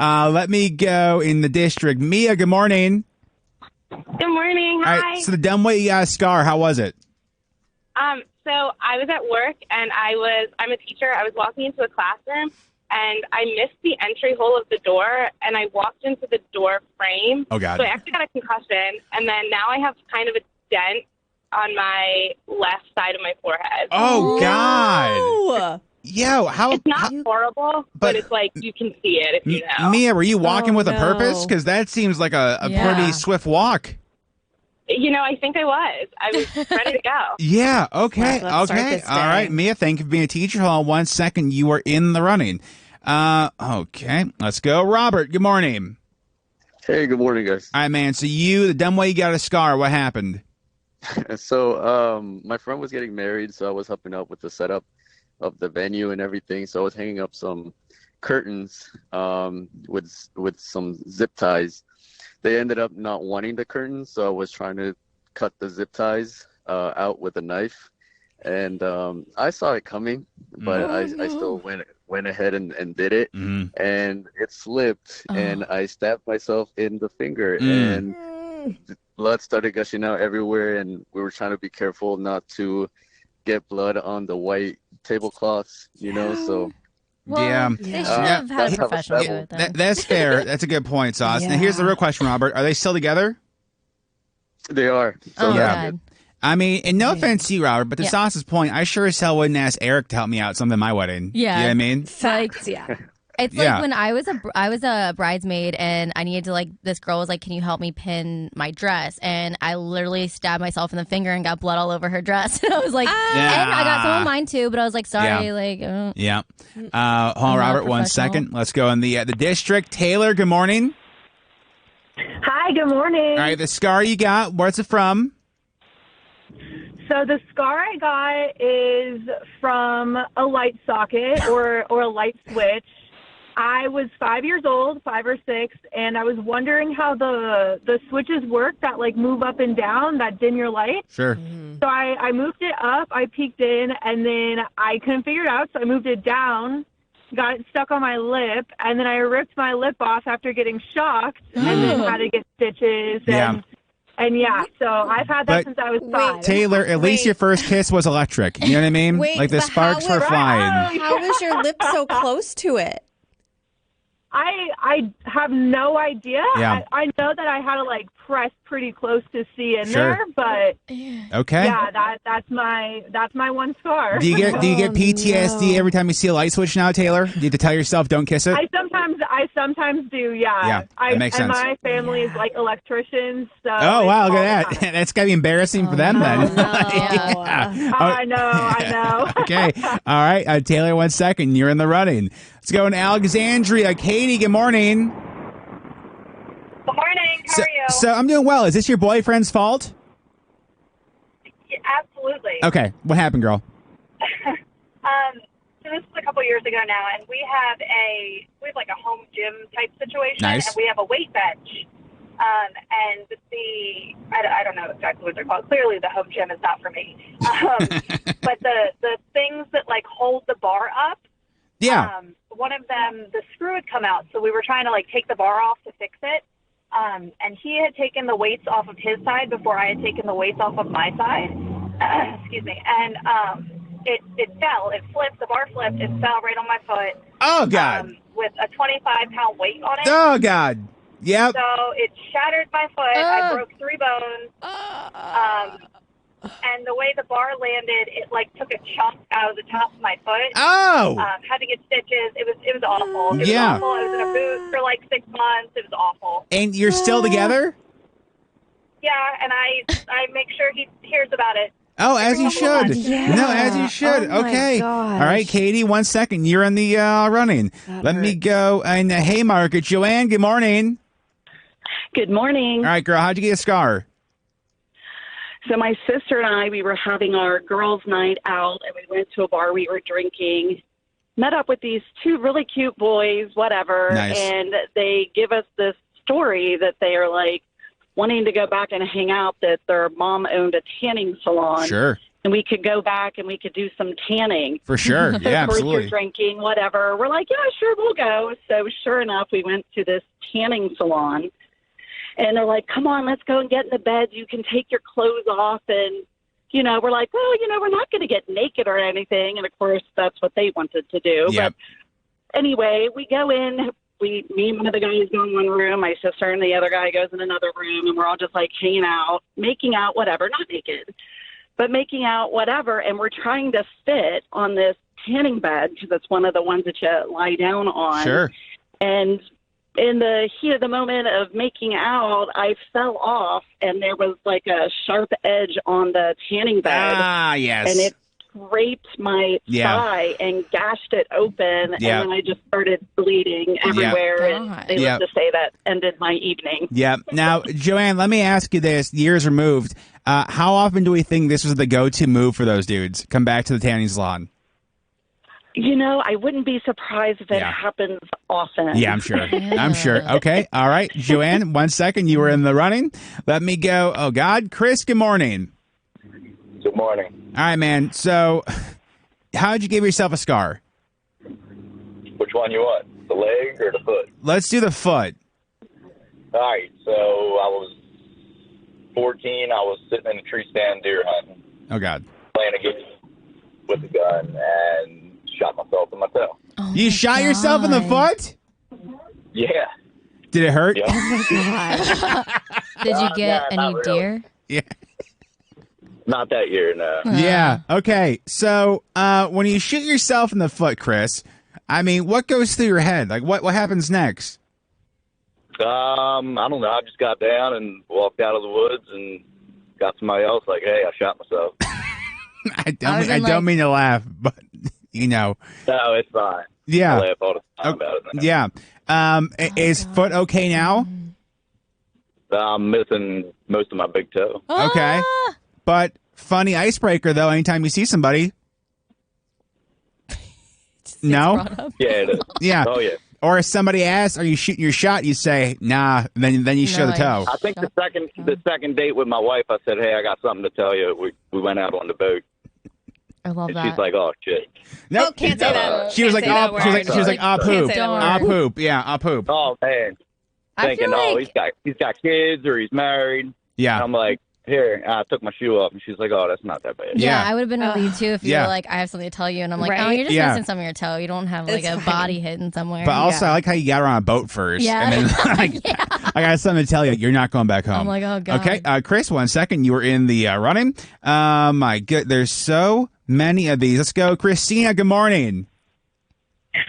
Let me go in the district. Mia, good morning. Good morning. Hi. All right, so the dumb way you got a scar, how was it? So I was at work and I'm a teacher. I was walking into a classroom and I missed the entry hole of the door and I walked into the door frame. Oh, God. So I actually got a concussion and then now I have kind of a dent on my left side of my forehead. Oh, God. Yo, how? It's not horrible, but it's like you can see it if you know. Mia, were you walking with a purpose? Because that seems like a pretty swift walk. You know, I think I was. I was ready to go. Yeah, okay, Let's start okay. this All right, day. Mia, thank you for being a teacher. Hold on 1 second. You are in the running. Okay, let's go. Robert, good morning. Hey, good morning, guys. All right, man. So the dumb way you got a scar, what happened? So, my friend was getting married, so I was helping out with the setup of the venue and everything. So I was hanging up some curtains with some zip ties. They ended up not wanting the curtains, so I was trying to cut the zip ties out with a knife. And I saw it coming, but I still went ahead and did it. And it slipped, and I stabbed myself in the finger, and blood started gushing out everywhere. And we were trying to be careful not to get blood on the white tablecloths, so. Well, they should have had a professional do it then. That's fair. That's a good point, Sauce. Now, here's the real question, Robert. Are they still together? They are. So God. I mean, and no offense to you, Robert, but to Sauce's point, I sure as hell wouldn't ask Eric to help me out something at my wedding. Yeah. You know what I mean? Facts, yeah. It's like when I was a bridesmaid and I needed to this girl was like, can you help me pin my dress? And I literally stabbed myself in the finger and got blood all over her dress. And I was like, and I got some of mine too, but I was like, sorry, Yeah. Hold on, Robert, 1 second. Let's go in the district. Taylor, good morning. Hi, good morning. All right, the scar you got, where's it from? So the scar I got is from a light socket or a light switch. I was 5 years old, 5 or 6, and I was wondering how the switches work that move up and down, that dim your light. Sure. So I moved it up, I peeked in, and then I couldn't figure it out, so I moved it down, got it stuck on my lip, and then I ripped my lip off after getting shocked, and then had to get stitches. And so I've had that since I was 5. Taylor, at least your first kiss was electric. You know what I mean? Wait, the sparks were flying. How was your lip so close to it? I have no idea. Yeah. I know that I had to press pretty close to see in there, but okay. Yeah, that's my one scar. Do you get PTSD every time you see a light switch now, Taylor? Do you have to tell yourself don't kiss it? I sometimes do. Yeah. Yeah, that makes sense. And my family is electricians. So oh wow, look at that. That's gotta be embarrassing for them then. No. I know. Okay. All right, Taylor, 1 second. You're in the running. Let's go in Alexandria. Katie, good morning. Good morning. How are you? So I'm doing well. Is this your boyfriend's fault? Yeah, absolutely. Okay. What happened, girl? So this was a couple years ago now, and we have a home gym type situation, Nice. and we have a weight bench. And I don't know exactly what they're called. Clearly, the home gym is not for me. But the things that hold the bar up. Yeah. One of them, the screw had come out, so we were trying to take the bar off to fix it. And he had taken the weights off of his side before I had taken the weights off of my side. Excuse me. And it fell. It flipped. The bar flipped. It fell right on my foot. Oh God. With a 25-pound weight on it. Oh God. Yep. So it shattered my foot. I broke 3 bones. And the way the bar landed, it took a chunk out of the top of my foot. Oh. Had to get stitches. It was awful. It was awful. I was in a boot for 6 months. It was awful. And you're still together? Yeah, and I make sure he hears about it. Oh, as you should. Yeah. No, as you should. Oh my Okay. gosh. All right, Katie, 1 second. You're in the running. Let me go in the Haymarket. Joanne, good morning. Good morning. All right, girl. How'd you get a scar? So my sister and I, we were having our girls' night out, and we went to a bar. We were drinking, met up with these 2 really cute boys, whatever, Nice. And they give us this story that they are wanting to go back and hang out, that their mom owned a tanning salon. Sure. and we could go back and we could do some tanning. For sure. Yeah, Of course, absolutely. you're drinking, whatever. We're like, yeah, sure, we'll go. So sure enough, we went to this tanning salon, and they're like, come on, let's go and get in the bed. You can take your clothes off. And, we're like, well, we're not going to get naked or anything. And, of course, that's what they wanted to do. Yep. But anyway, we go in. Me and one of the guys go in one room. My sister and the other guy goes in another room. And we're all just, like, hanging out, making out, whatever. Not naked, but making out, whatever. And we're trying to fit on this tanning bed because it's one of the ones that you lie down on. Sure. And in the heat of the moment of making out, I fell off, and there was like a sharp edge on the tanning bed. Ah, yes. And it scraped my thigh and gashed it open, and then I just started bleeding everywhere. And needless to say, that ended my evening. Yeah. Now, Joanne, let me ask you this. Years removed, how often do we think this was the go-to move for those dudes? Come back to the tanning salon. I wouldn't be surprised if it happens often. Yeah, I'm sure. I'm sure. Okay. All right. Joanne, 1 second. You were in the running. Let me go. Oh, God. Chris, good morning. Good morning. All right, man. So how'd you give yourself a scar? Which one you want? The leg or the foot? Let's do the foot. All right. So I was 14. I was sitting in a tree stand deer hunting. Oh, God. Playing a game with a gun and shot myself in my toe. Oh You shot yourself in the foot? Yeah. Did it hurt? Yep. Did you get any not really. deer? Yeah. Not that year, no. Yeah. Okay. So when you shoot yourself in the foot, Chris, I mean, what goes through your head? Like, what happens next? I don't know. I just got down and walked out of the woods and got somebody else like, hey, I shot myself. I don't mean to laugh, but No, it's fine. Yeah. I laugh all the time about it now. Yeah. Is foot okay now? I'm missing most of my big toe. Okay. But funny icebreaker, though, anytime you see somebody. No? Yeah, it is. Yeah. Oh, yeah. Or if somebody asks, are you shooting your shot? You say, nah. Then you show the toe. I think the second date with my wife, I said, hey, I got something to tell you. We went out on the boat. I love And that. she's like, oh, shit. Nope. Oh, can't say that. She was like, Can't say that she was like, ah, word. poop. Can't say that Ah, word. poop. Yeah, ah, poop. Oh, man. I Thinking, feel oh, like- he's got kids or he's married. Yeah. And I'm like, here. And I took my shoe off, and she's like, oh, that's not that bad. Yeah, I would have been relieved too if you Yeah. were like, I have something to tell you, and I'm like, oh, Right? you're just Yeah. missing some of your toe. You don't have like It's a fine. body hidden somewhere. But also, I like how you got her on a boat first. Yeah. And then, like, I got something to tell you. You're not going back home. I'm like, oh, God. Okay. Chris, 1 second. You were in the running. My good. There's so many of these. Let's go. Christina, good morning.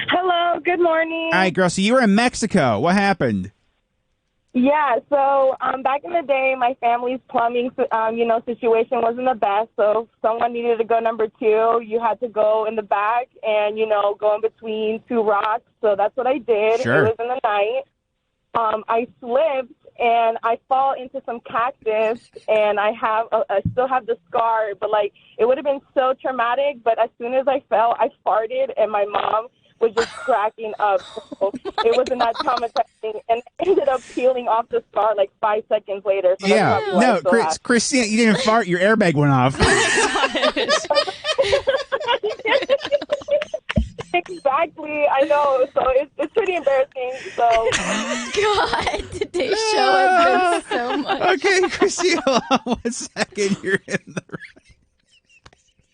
Hello, good morning. All right, girl. So you were in Mexico. What happened? Yeah, so back in the day, my family's plumbing, situation wasn't the best. So if someone needed to go number two, you had to go in the back and, go in between two rocks. So that's what I did. Sure. It was in the night. I slipped and I fall into some cactus, and I still have the scar. But it would have been so traumatic. But as soon as I fell, I farted, and my mom was just cracking up. So it wasn't that traumatizing, and it ended up peeling off the scar 5 seconds later. So Yeah. that's probably why No, I'm so happy. Christina, you didn't fart. Your airbag went off. Exactly, I know. So it's pretty embarrassing. So God, today's show has been so much. Okay, Christina, hold on 1 second. You're in the.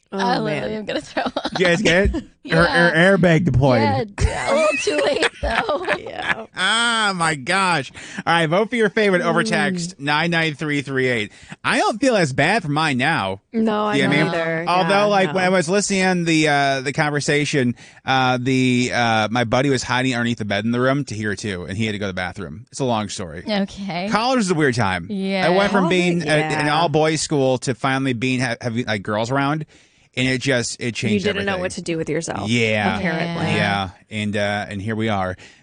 I literally am gonna throw up. You guys get it? Yeah. Her airbag deployed. Yeah, a little too late though. Yeah. Ah, my gosh. All right, vote for your favorite over text 99338. I don't feel as bad for mine now. No, I Yeah, don't man. either. Although, Yeah, when I no. was listening to the conversation, my buddy was hiding underneath the bed in the room to hear it too, and he had to go to the bathroom. It's a long story. Okay. College was a weird time. Yeah. I went from College, being yeah. an all boys school to finally being having girls around, and it changed. You didn't know everything. what to do with yourself. Yeah. Apparently. Yeah, and here we are.